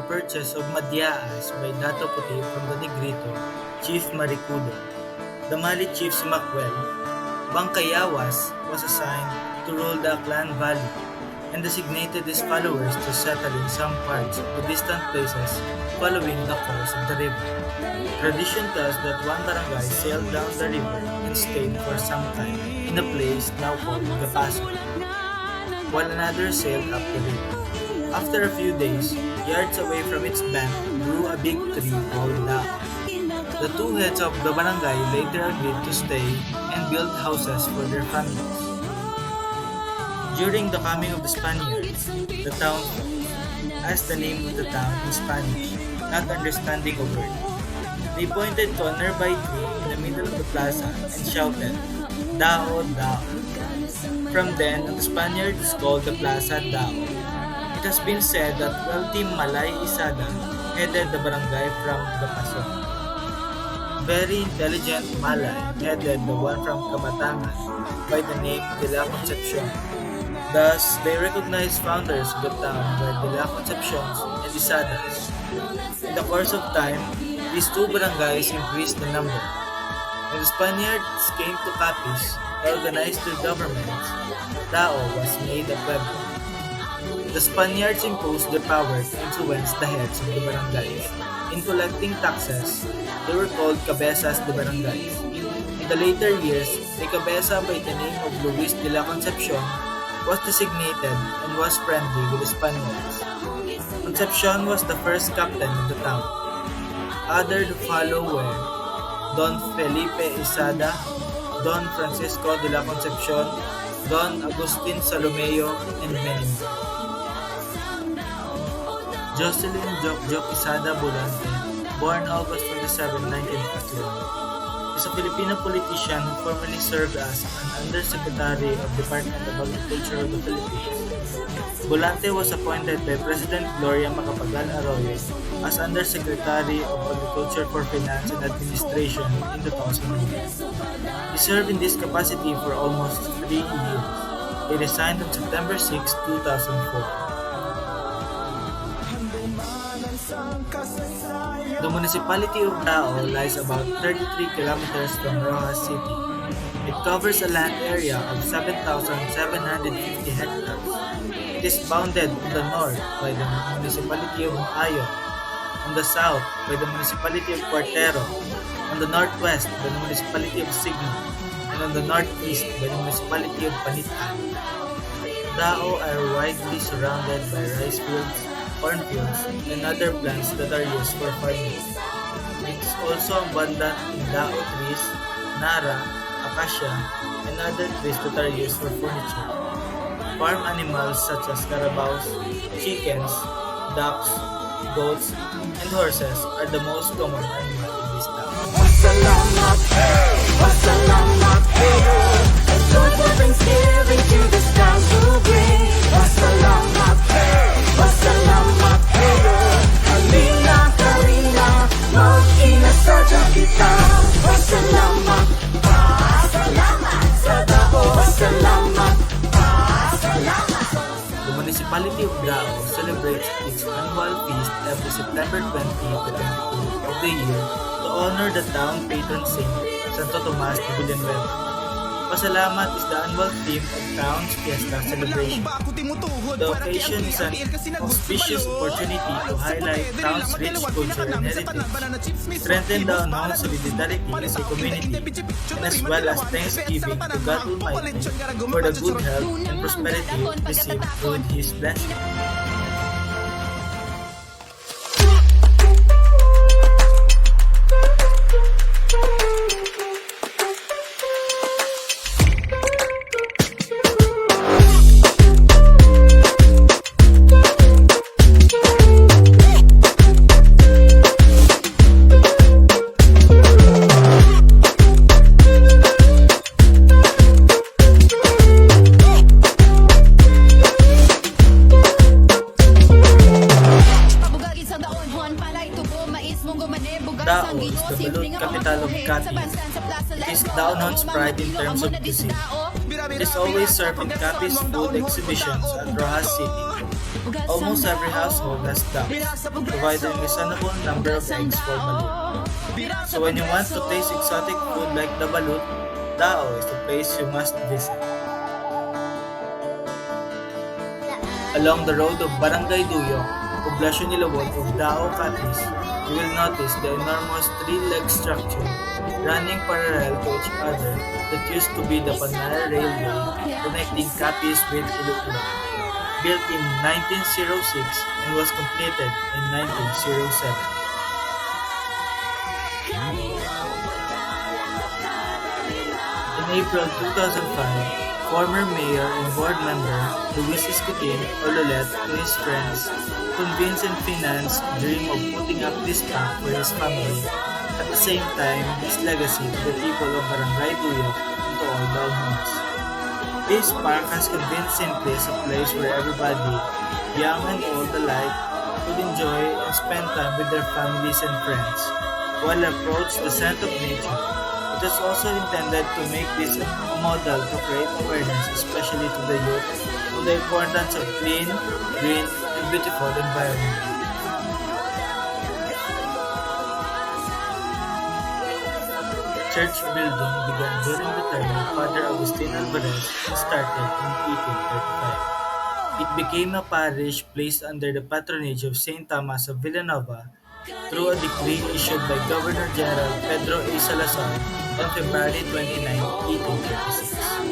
the purchase of Madyaas by Dato Puti from the Negrito, Chief Maricudo. The Mali chief Simakwel, Bangkayawas was assigned to rule the Aklan Valley and designated his followers to settle in some parts of the distant places following the course of the river. Tradition tells that one barangay sailed down the river and stayed for some time in a place now called Gapaso, while another sailed up the river. After a few days, yards away from its bank grew a big tree called Dao. The two heads of the barangay later agreed to stay and build houses for their families. During the coming of the Spaniards, the town asked the name of the town in Spanish, not understanding a word. They pointed to a nearby tree in the middle of the plaza and shouted, "Dao, Dao." From then, the Spaniards called the plaza Dao. It has been said that wealthy Malay Isada headed the barangay from the Paso. Very intelligent Malay headed the one from Kamatangan by the name De La Concepcion. Thus, they recognized founders of the town were De La Concepcions and Isadas. In the course of time, these two barangays increased in number. When the Spaniards came to Capiz and organized their governments, Dao was made a pueblo. The Spaniards imposed their power to influence the heads of the barangays. In collecting taxes, they were called cabezas de barangays. In the later years, a cabeza by the name of Luis de la Concepcion was designated and was friendly with the Spaniards. Concepcion was the first captain of the town. Others to follow were Don Felipe Isada, Don Francisco de la Concepcion, Don Agustin Salomeo, and many more. Jocelyn Jokjok Isada Bolante, born August 27, 1941, is a Filipino politician who formerly served as an Undersecretary of Department of Agriculture of the Philippines. Bolante was appointed by President Gloria Macapagal Arroyo as Undersecretary of Agriculture for Finance and Administration in 2009. He served in this capacity for almost 3 years. He resigned on September 6, 2004. The municipality of Dao lies about 33 kilometers from Roxas City. It covers a land area of 7,750 hectares. It is bounded on the north by the municipality of Maayo, on the south by the municipality of Cuartero, on the northwest by the municipality of Signo, and on the northeast by the municipality of Panitan. Dao are widely surrounded by rice fields, cornfields, and other plants that are used for farming. It is also abundant in Dao trees, Nara, Acacia, and other trees that are used for furniture. Farm animals such as carabaos, chickens, ducks, goats, and horses are the most common animal in this town. Wassalamat, wassalamat, a sword for Thanksgiving to this town to bring. Wassalamat, wassalamat, halina, halina, mag-inasadya kita. Wassalamat, wassalamat, sa Dao, wassalamat, wassalamat. The municipality of Dao celebrates its annual feast every September 20 to 22 of the year to honor the town patron saint, Santo Tomas de Villanueva. Pasalamat is the annual theme of town's fiesta celebration. The occasion is an auspicious opportunity to highlight town's rich culture and heritage, strengthen the unknown solidarity as a community, and as well as thanksgiving to God Almighty for the good health and prosperity received through His blessing. Dao is the beloved capital of Capiz. It is Daonon's pride in terms of cuisine. It is always served in Capiz food exhibitions at Roxas City. Almost every household has ducks, providing a reasonable number of eggs for balut. So when you want to taste exotic food like the balut, Dao is the place you must visit. Along the road of Barangay Duyok, Poblacion Nilawon of Dao, Capiz, you will notice the enormous three-leg structure running parallel to each other that used to be the Panara Railway connecting Capiz with Iloilo. Built in 1906 and was completed in 1907. In April 2005, former mayor and board member Luis Escutin or Lolet and his friends convinced and financed the dream of putting up this park for his family. At the same time, his legacy to the people of Barangay Duyok and to all Dalhonas. This park has convinced simply as a place where everybody, young and old alike, could enjoy and spend time with their families and friends, while approach the scent of nature. It is also intended to make this a model to create awareness, especially to the youth, on the importance of clean, green, and beautiful environment. Church building began during the term of Father Agustin Alvarez and started in 1835. It became a parish placed under the patronage of Saint Thomas of Villanova through a decree issued by Governor General Pedro A. Salazar on February 29, 1836.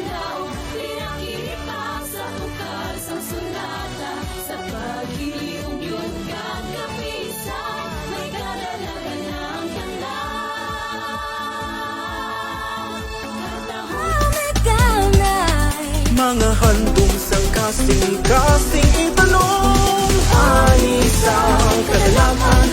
Mga handong sang kasing-kasing itanong Ay isang kadalaman